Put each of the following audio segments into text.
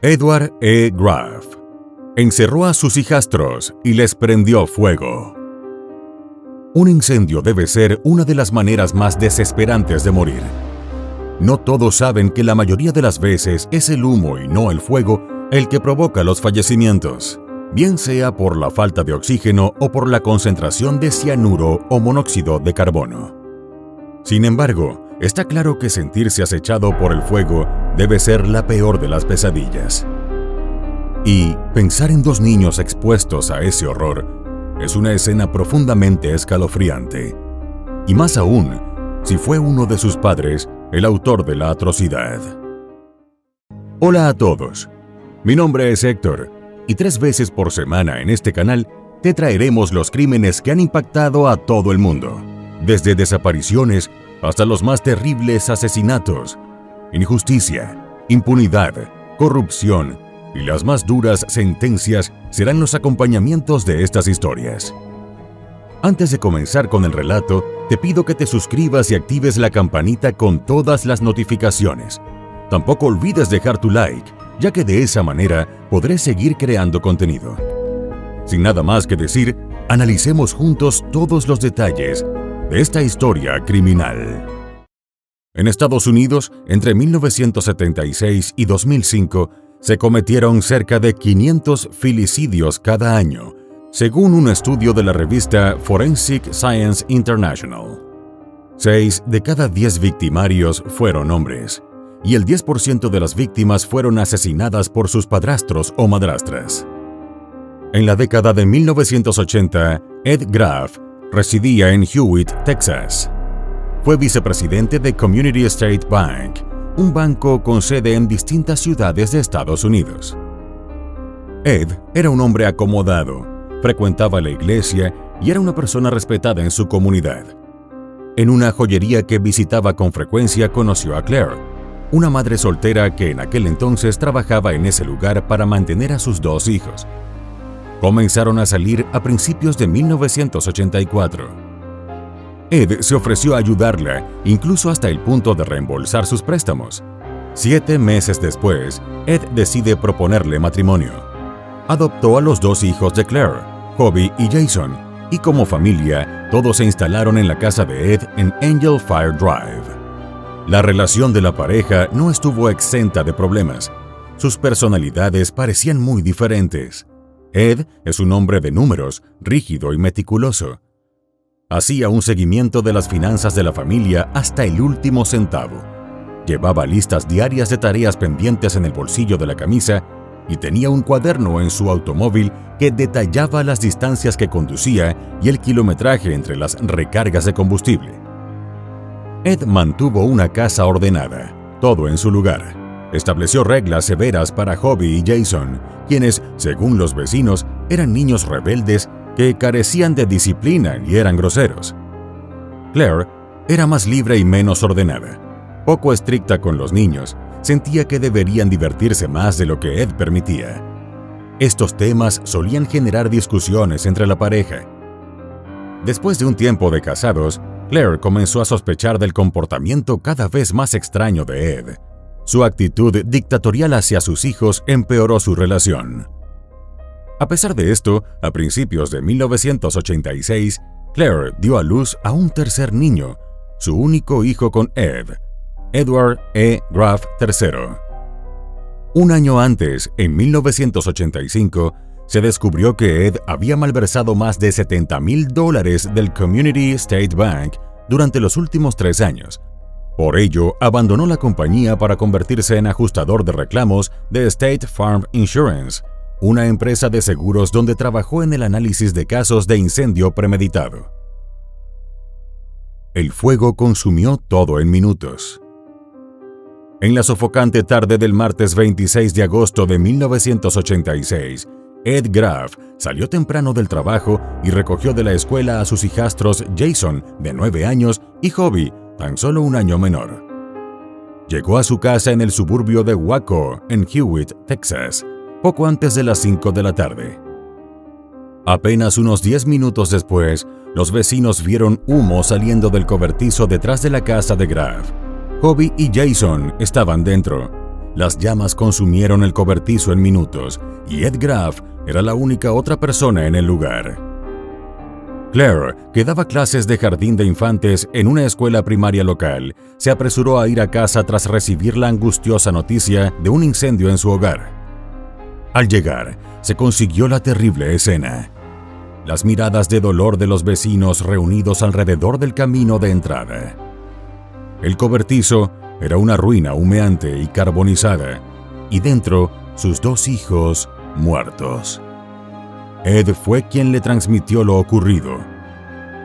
Edward E. Graff encerró a sus hijastros y les prendió fuego. Un incendio debe ser una de las maneras más desesperantes de morir. No todos saben que la mayoría de las veces es el humo y no el fuego el que provoca los fallecimientos, bien sea por la falta de oxígeno o por la concentración de cianuro o monóxido de carbono. Sin embargo, está claro que sentirse acechado por el fuego debe ser la peor de las pesadillas. Y pensar en dos niños expuestos a ese horror es una escena profundamente escalofriante. Y más aún, si fue uno de sus padres el autor de la atrocidad. Hola a todos, mi nombre es Héctor y 3 veces por semana en este canal te traeremos los crímenes que han impactado a todo el mundo, desde desapariciones hasta los más terribles asesinatos, injusticia, impunidad, corrupción y las más duras sentencias serán los acompañamientos de estas historias. Antes de comenzar con el relato, te pido que te suscribas y actives la campanita con todas las notificaciones. Tampoco olvides dejar tu like, ya que de esa manera podré seguir creando contenido. Sin nada más que decir, analicemos juntos todos los detalles de esta historia criminal. En Estados Unidos, entre 1976 y 2005, se cometieron cerca de 500 filicidios cada año, según un estudio de la revista Forensic Science International. 6 de cada 10 victimarios fueron hombres, y el 10% de las víctimas fueron asesinadas por sus padrastros o madrastras. En la década de 1980, Ed Graff residía en Hewitt, Texas. Fue vicepresidente de Community State Bank, un banco con sede en distintas ciudades de Estados Unidos. Ed era un hombre acomodado, frecuentaba la iglesia y era una persona respetada en su comunidad. En una joyería que visitaba con frecuencia conoció a Claire, una madre soltera que en aquel entonces trabajaba en ese lugar para mantener a sus 2 hijos. Comenzaron a salir a principios de 1984. Ed se ofreció a ayudarla, incluso hasta el punto de reembolsar sus préstamos. 7 meses después, Ed decide proponerle matrimonio. Adoptó a los 2 hijos de Claire, Hobie y Jason, y como familia, todos se instalaron en la casa de Ed en Angel Fire Drive. La relación de la pareja no estuvo exenta de problemas. Sus personalidades parecían muy diferentes. Ed es un hombre de números, rígido y meticuloso. Hacía un seguimiento de las finanzas de la familia hasta el último centavo. Llevaba listas diarias de tareas pendientes en el bolsillo de la camisa y tenía un cuaderno en su automóvil que detallaba las distancias que conducía y el kilometraje entre las recargas de combustible. Ed mantuvo una casa ordenada, todo en su lugar. Estableció reglas severas para Hobie y Jason, quienes, según los vecinos, eran niños rebeldes que carecían de disciplina y eran groseros. Claire era más libre y menos ordenada. Poco estricta con los niños, sentía que deberían divertirse más de lo que Ed permitía. Estos temas solían generar discusiones entre la pareja. Después de un tiempo de casados, Claire comenzó a sospechar del comportamiento cada vez más extraño de Ed. Su actitud dictatorial hacia sus hijos empeoró su relación. A pesar de esto, a principios de 1986, Claire dio a luz a un tercer niño, su único hijo con Ed, Edward E. Graff III. Un año antes, en 1985, se descubrió que Ed había malversado más de $70,000 del Community State Bank durante los últimos 3 años. Por ello, abandonó la compañía para convertirse en ajustador de reclamos de State Farm Insurance, una empresa de seguros donde trabajó en el análisis de casos de incendio premeditado. El fuego consumió todo en minutos. En la sofocante tarde del martes 26 de agosto de 1986, Ed Graff salió temprano del trabajo y recogió de la escuela a sus hijastros Jason, de 9 años, y Hobie, tan solo 1 año menor. Llegó a su casa en el suburbio de Waco, en Hewitt, Texas, poco antes de las 5 de la tarde. Apenas unos 10 minutos después, los vecinos vieron humo saliendo del cobertizo detrás de la casa de Graff. Hobie y Jason estaban dentro, Las llamas consumieron el cobertizo en minutos y Ed Graff era la única otra persona en el lugar. Claire, que daba clases de jardín de infantes en una escuela primaria local, se apresuró a ir a casa tras recibir la angustiosa noticia de un incendio en su hogar. Al llegar, se consiguió la terrible escena. Las miradas de dolor de los vecinos reunidos alrededor del camino de entrada. El cobertizo era una ruina humeante y carbonizada, y dentro sus 2 hijos muertos. Ed fue quien le transmitió lo ocurrido.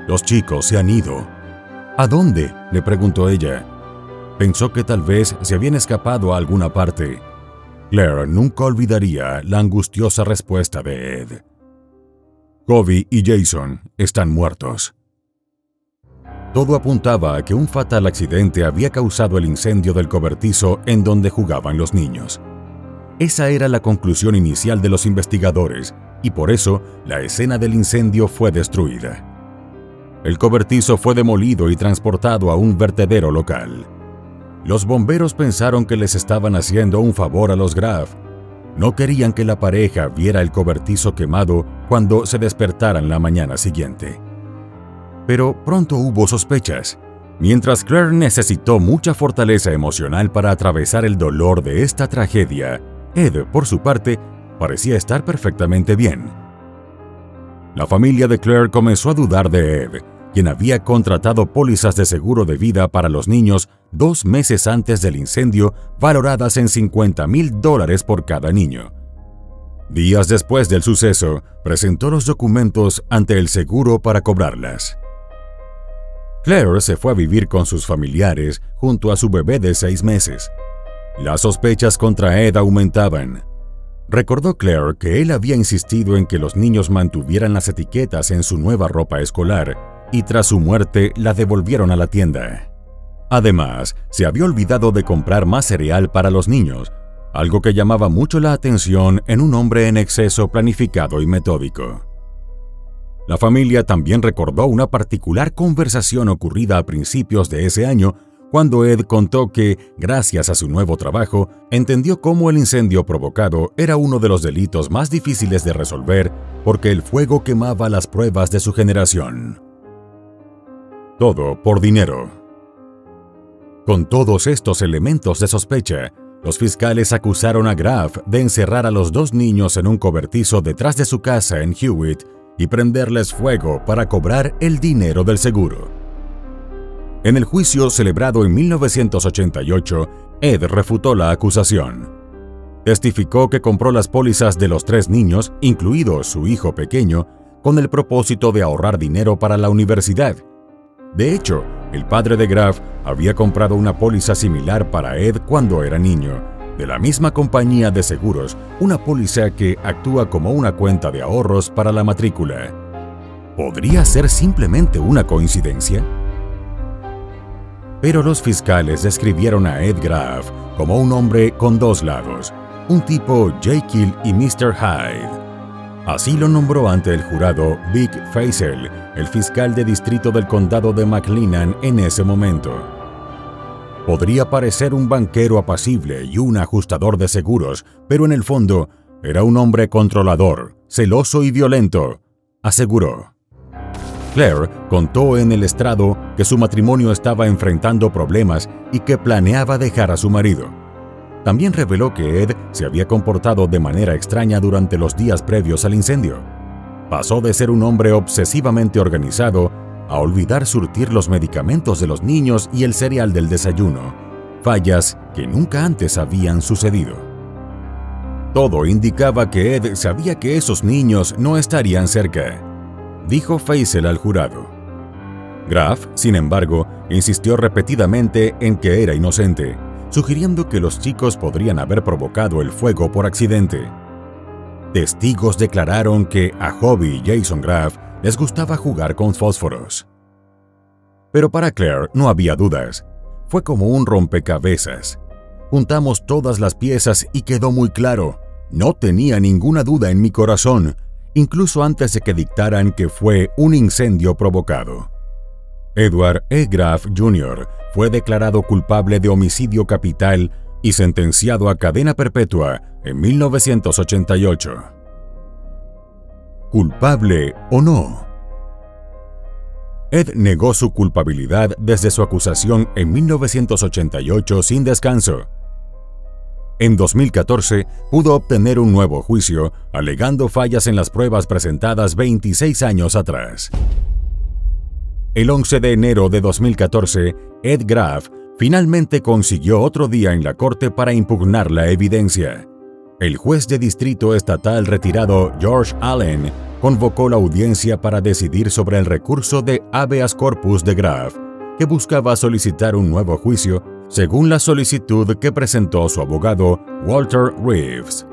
«Los chicos se han ido». «¿A dónde?», le preguntó ella. Pensó que tal vez se habían escapado a alguna parte. Claire nunca olvidaría la angustiosa respuesta de Ed. «Kobe y Jason están muertos». Todo apuntaba a que un fatal accidente había causado el incendio del cobertizo en donde jugaban los niños. Esa era la conclusión inicial de los investigadores, y por eso la escena del incendio fue destruida. El cobertizo fue demolido y transportado a un vertedero local. Los bomberos pensaron que les estaban haciendo un favor a los Graff. No querían que la pareja viera el cobertizo quemado cuando se despertaran la mañana siguiente. Pero pronto hubo sospechas. Mientras Claire necesitó mucha fortaleza emocional para atravesar el dolor de esta tragedia, Ed, por su parte, parecía estar perfectamente bien. La familia de Claire comenzó a dudar de Ed, quien había contratado pólizas de seguro de vida para los niños 2 meses antes del incendio, valoradas en $50,000 por cada niño. Días después del suceso, presentó los documentos ante el seguro para cobrarlas. Claire se fue a vivir con sus familiares junto a su bebé de 6 meses. Las sospechas contra Ed aumentaban. Recordó Claire que él había insistido en que los niños mantuvieran las etiquetas en su nueva ropa escolar y tras su muerte la devolvieron a la tienda. Además, se había olvidado de comprar más cereal para los niños, algo que llamaba mucho la atención en un hombre en exceso planificado y metódico. La familia también recordó una particular conversación ocurrida a principios de ese año, cuando Ed contó que, gracias a su nuevo trabajo, entendió cómo el incendio provocado era uno de los delitos más difíciles de resolver porque el fuego quemaba las pruebas de su generación. Todo por dinero. Con todos estos elementos de sospecha, los fiscales acusaron a Graff de encerrar a los 2 niños en un cobertizo detrás de su casa en Hewitt y prenderles fuego para cobrar el dinero del seguro. En el juicio celebrado en 1988, Ed refutó la acusación. Testificó que compró las pólizas de los 3 niños, incluido su hijo pequeño, con el propósito de ahorrar dinero para la universidad. De hecho, el padre de Graff había comprado una póliza similar para Ed cuando era niño, de la misma compañía de seguros, una póliza que actúa como una cuenta de ahorros para la matrícula. ¿Podría ser simplemente una coincidencia? Pero los fiscales describieron a Ed Graff como un hombre con 2 lados, un tipo Jekyll y Mr. Hyde. Así lo nombró ante el jurado Vic Feazell, el fiscal de distrito del condado de McLennan en ese momento. Podría parecer un banquero apacible y un ajustador de seguros, pero en el fondo era un hombre controlador, celoso y violento, aseguró. Claire contó en el estrado que su matrimonio estaba enfrentando problemas y que planeaba dejar a su marido. También reveló que Ed se había comportado de manera extraña durante los días previos al incendio. Pasó de ser un hombre obsesivamente organizado a olvidar surtir los medicamentos de los niños y el cereal del desayuno, fallas que nunca antes habían sucedido. Todo indicaba que Ed sabía que esos niños no estarían cerca, dijo Feazell al jurado. Graff, sin embargo, insistió repetidamente en que era inocente, sugiriendo que los chicos podrían haber provocado el fuego por accidente. Testigos declararon que a Hobie y Jason Graff les gustaba jugar con fósforos. Pero para Claire no había dudas. Fue como un rompecabezas. Juntamos todas las piezas y quedó muy claro. No tenía ninguna duda en mi corazón, incluso antes de que dictaran que fue un incendio provocado. Edward E. Graff Jr. fue declarado culpable de homicidio capital y sentenciado a cadena perpetua en 1988. ¿Culpable o no? Ed negó su culpabilidad desde su acusación en 1988 sin descanso. En 2014 pudo obtener un nuevo juicio, alegando fallas en las pruebas presentadas 26 años atrás. El 11 de enero de 2014, Ed Graff finalmente consiguió otro día en la corte para impugnar la evidencia. El juez de distrito estatal retirado George Allen convocó la audiencia para decidir sobre el recurso de habeas corpus de Graff, que buscaba solicitar un nuevo juicio según la solicitud que presentó su abogado Walter Reeves.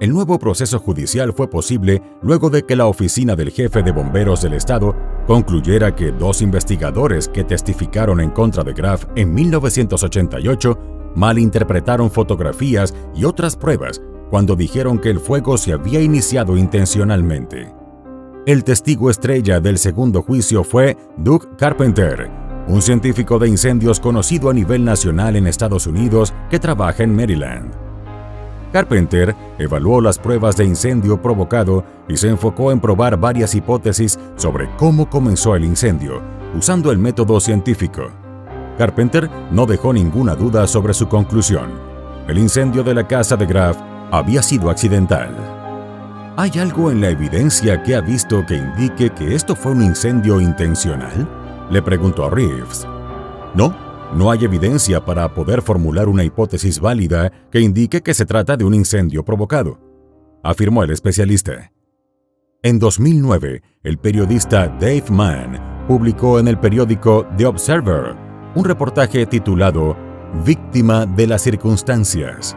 El nuevo proceso judicial fue posible luego de que la oficina del jefe de bomberos del estado concluyera que dos investigadores que testificaron en contra de Graff en 1988 malinterpretaron fotografías y otras pruebas cuando dijeron que el fuego se había iniciado intencionalmente. El testigo estrella del segundo juicio fue Doug Carpenter, un científico de incendios conocido a nivel nacional en Estados Unidos que trabaja en Maryland. Carpenter evaluó las pruebas de incendio provocado y se enfocó en probar varias hipótesis sobre cómo comenzó el incendio, usando el método científico. Carpenter no dejó ninguna duda sobre su conclusión. El incendio de la casa de Graff había sido accidental. ¿Hay algo en la evidencia que ha visto que indique que esto fue un incendio intencional?, le preguntó a Reeves. No hay evidencia para poder formular una hipótesis válida que indique que se trata de un incendio provocado, afirmó el especialista. En 2009, el periodista Dave Mann publicó en el periódico The Observer un reportaje titulado Víctima de las circunstancias,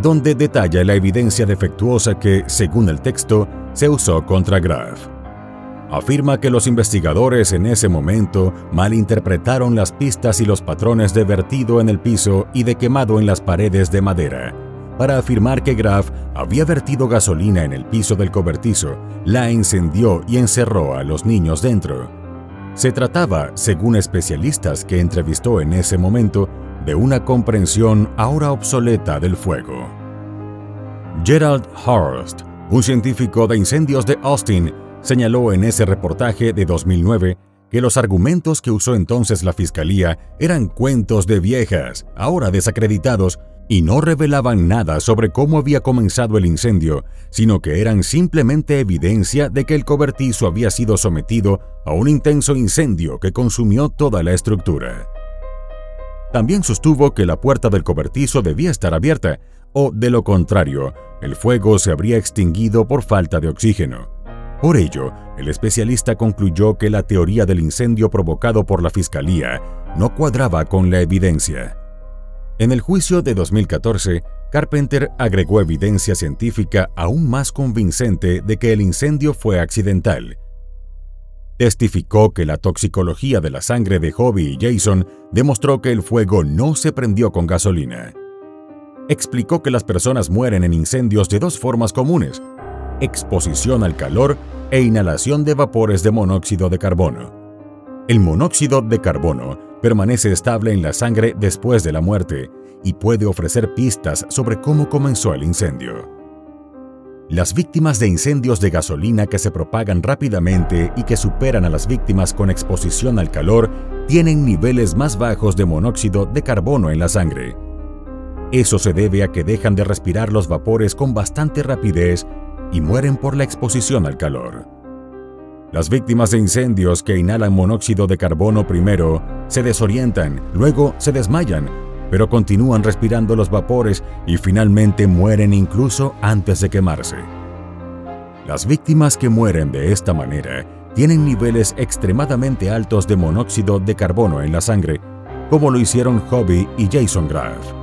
donde detalla la evidencia defectuosa que, según el texto, se usó contra Graff. Afirma que los investigadores en ese momento malinterpretaron las pistas y los patrones de vertido en el piso y de quemado en las paredes de madera, para afirmar que Graff había vertido gasolina en el piso del cobertizo, la encendió y encerró a los niños dentro. Se trataba, según especialistas que entrevistó en ese momento, de una comprensión ahora obsoleta del fuego. Gerald Hurst, un científico de incendios de Austin, señaló en ese reportaje de 2009 que los argumentos que usó entonces la fiscalía eran cuentos de viejas, ahora desacreditados, y no revelaban nada sobre cómo había comenzado el incendio, sino que eran simplemente evidencia de que el cobertizo había sido sometido a un intenso incendio que consumió toda la estructura. También sostuvo que la puerta del cobertizo debía estar abierta, o, de lo contrario, el fuego se habría extinguido por falta de oxígeno. Por ello, el especialista concluyó que la teoría del incendio provocado por la fiscalía no cuadraba con la evidencia. En el juicio de 2014, Carpenter agregó evidencia científica aún más convincente de que el incendio fue accidental. Testificó que la toxicología de la sangre de Hobie y Jason demostró que el fuego no se prendió con gasolina. Explicó que las personas mueren en incendios de dos formas comunes: exposición al calor e inhalación de vapores de monóxido de carbono. El monóxido de carbono permanece estable en la sangre después de la muerte y puede ofrecer pistas sobre cómo comenzó el incendio. Las víctimas de incendios de gasolina que se propagan rápidamente y que superan a las víctimas con exposición al calor tienen niveles más bajos de monóxido de carbono en la sangre. Eso se debe a que dejan de respirar los vapores con bastante rapidez y mueren por la exposición al calor. Las víctimas de incendios que inhalan monóxido de carbono primero se desorientan, luego se desmayan, pero continúan respirando los vapores y finalmente mueren incluso antes de quemarse. Las víctimas que mueren de esta manera tienen niveles extremadamente altos de monóxido de carbono en la sangre, como lo hicieron Hobie y Jason Graff.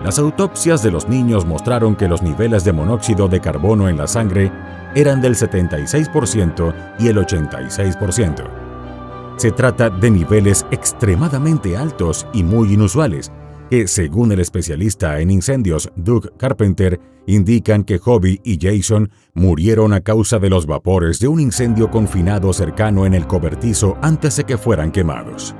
Las autopsias de los niños mostraron que los niveles de monóxido de carbono en la sangre eran del 76% y el 86%. Se trata de niveles extremadamente altos y muy inusuales, que, según el especialista en incendios Doug Carpenter, indican que Hobie y Jason murieron a causa de los vapores de un incendio confinado cercano en el cobertizo antes de que fueran quemados.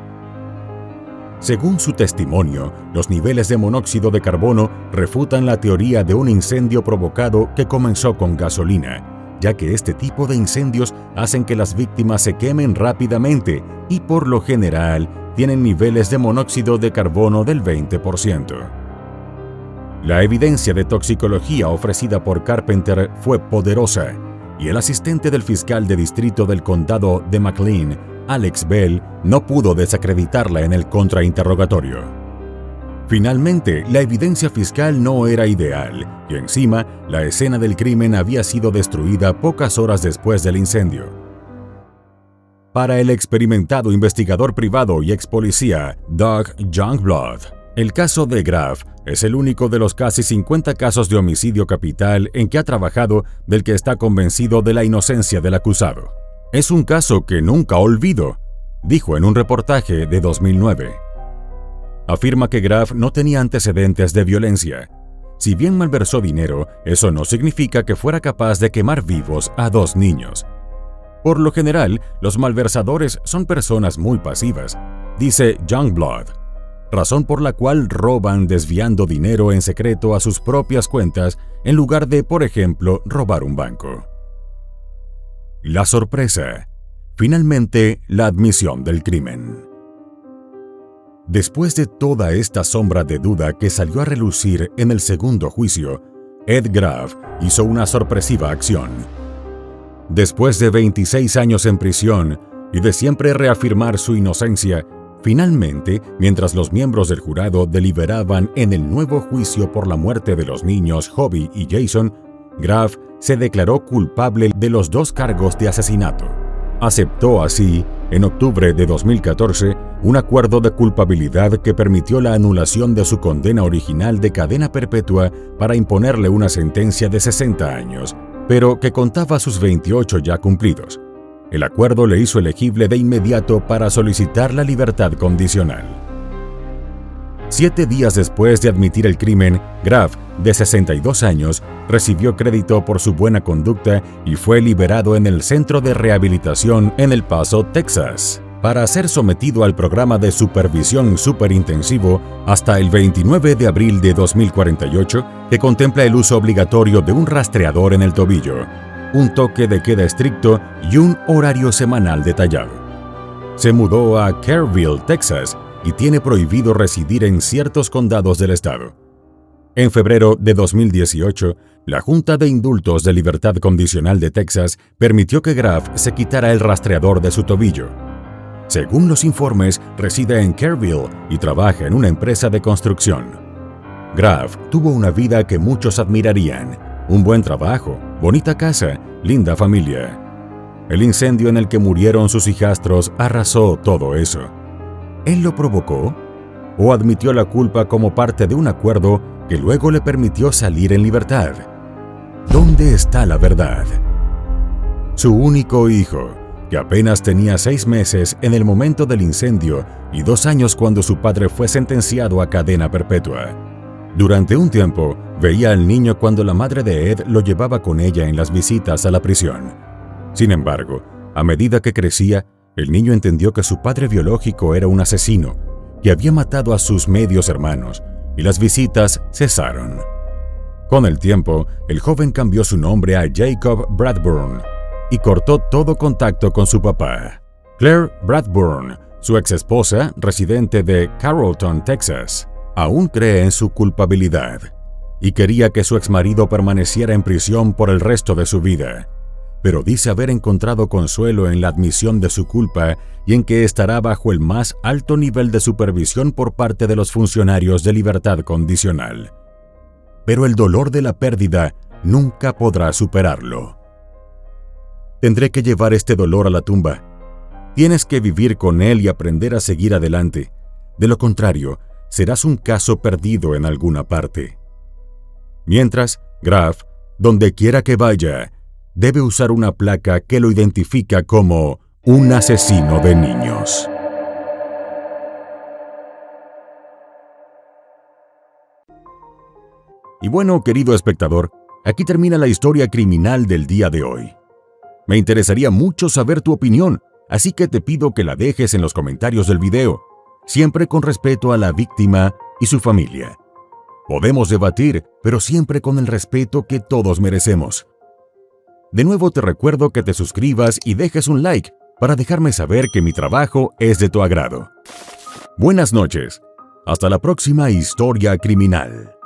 Según su testimonio, los niveles de monóxido de carbono refutan la teoría de un incendio provocado que comenzó con gasolina, ya que este tipo de incendios hacen que las víctimas se quemen rápidamente y por lo general tienen niveles de monóxido de carbono del 20%. La evidencia de toxicología ofrecida por Carpenter fue poderosa, y el asistente del fiscal de distrito del condado de McLean, Alex Bell, no pudo desacreditarla en el contrainterrogatorio. Finalmente, la evidencia fiscal no era ideal, y encima, la escena del crimen había sido destruida pocas horas después del incendio. Para el experimentado investigador privado y ex policía Doug Youngblood, el caso de Graff es el único de los casi 50 casos de homicidio capital en que ha trabajado del que está convencido de la inocencia del acusado. Es un caso que nunca olvido, dijo en un reportaje de 2009. Afirma que Graff no tenía antecedentes de violencia. Si bien malversó dinero, eso no significa que fuera capaz de quemar vivos a 2 niños. Por lo general, los malversadores son personas muy pasivas, dice Youngblood, razón por la cual roban desviando dinero en secreto a sus propias cuentas en lugar de, por ejemplo, robar un banco. La sorpresa. Finalmente, la admisión del crimen. Después de toda esta sombra de duda que salió a relucir en el segundo juicio, Ed Graff hizo una sorpresiva acción. Después de 26 años en prisión y de siempre reafirmar su inocencia, finalmente, mientras los miembros del jurado deliberaban en el nuevo juicio por la muerte de los niños Hobie y Jason, Graff se declaró culpable de los 2 cargos de asesinato. Aceptó así, en octubre de 2014, un acuerdo de culpabilidad que permitió la anulación de su condena original de cadena perpetua para imponerle una sentencia de 60 años, pero que contaba sus 28 ya cumplidos. El acuerdo le hizo elegible de inmediato para solicitar la libertad condicional. 7 días después de admitir el crimen, Graff, de 62 años, recibió crédito por su buena conducta y fue liberado en el Centro de Rehabilitación en El Paso, Texas, para ser sometido al programa de supervisión superintensivo hasta el 29 de abril de 2048, que contempla el uso obligatorio de un rastreador en el tobillo, un toque de queda estricto y un horario semanal detallado. Se mudó a Kerrville, Texas, y tiene prohibido residir en ciertos condados del estado. En febrero de 2018, la Junta de Indultos de Libertad Condicional de Texas permitió que Graff se quitara el rastreador de su tobillo. Según los informes, reside en Kerrville y trabaja en una empresa de construcción. Graff tuvo una vida que muchos admirarían: un buen trabajo, bonita casa, linda familia. El incendio en el que murieron sus hijastros arrasó todo eso. ¿Él lo provocó? ¿O admitió la culpa como parte de un acuerdo que luego le permitió salir en libertad? ¿Dónde está la verdad? Su único hijo, que apenas tenía 6 meses en el momento del incendio y 2 años cuando su padre fue sentenciado a cadena perpetua. Durante un tiempo, veía al niño cuando la madre de Ed lo llevaba con ella en las visitas a la prisión. Sin embargo, a medida que crecía, el niño entendió que su padre biológico era un asesino, que había matado a sus medios hermanos, y las visitas cesaron. Con el tiempo, el joven cambió su nombre a Jacob Bradburn y cortó todo contacto con su papá. Claire Bradburn, su exesposa, residente de Carrollton, Texas, aún cree en su culpabilidad y quería que su exmarido permaneciera en prisión por el resto de su vida, pero dice haber encontrado consuelo en la admisión de su culpa y en que estará bajo el más alto nivel de supervisión por parte de los funcionarios de libertad condicional. Pero el dolor de la pérdida nunca podrá superarlo. Tendré que llevar este dolor a la tumba. Tienes que vivir con él y aprender a seguir adelante. De lo contrario, serás un caso perdido en alguna parte. Mientras, Graff, donde quiera que vaya, debe usar una placa que lo identifica como un asesino de niños. Y bueno, querido espectador, aquí termina la historia criminal del día de hoy. Me interesaría mucho saber tu opinión, así que te pido que la dejes en los comentarios del video. siempre con respeto a la víctima y su familia. Podemos debatir, pero siempre con el respeto que todos merecemos. De nuevo te recuerdo que te suscribas y dejes un like para dejarme saber que mi trabajo es de tu agrado. Buenas noches. Hasta la próxima historia criminal.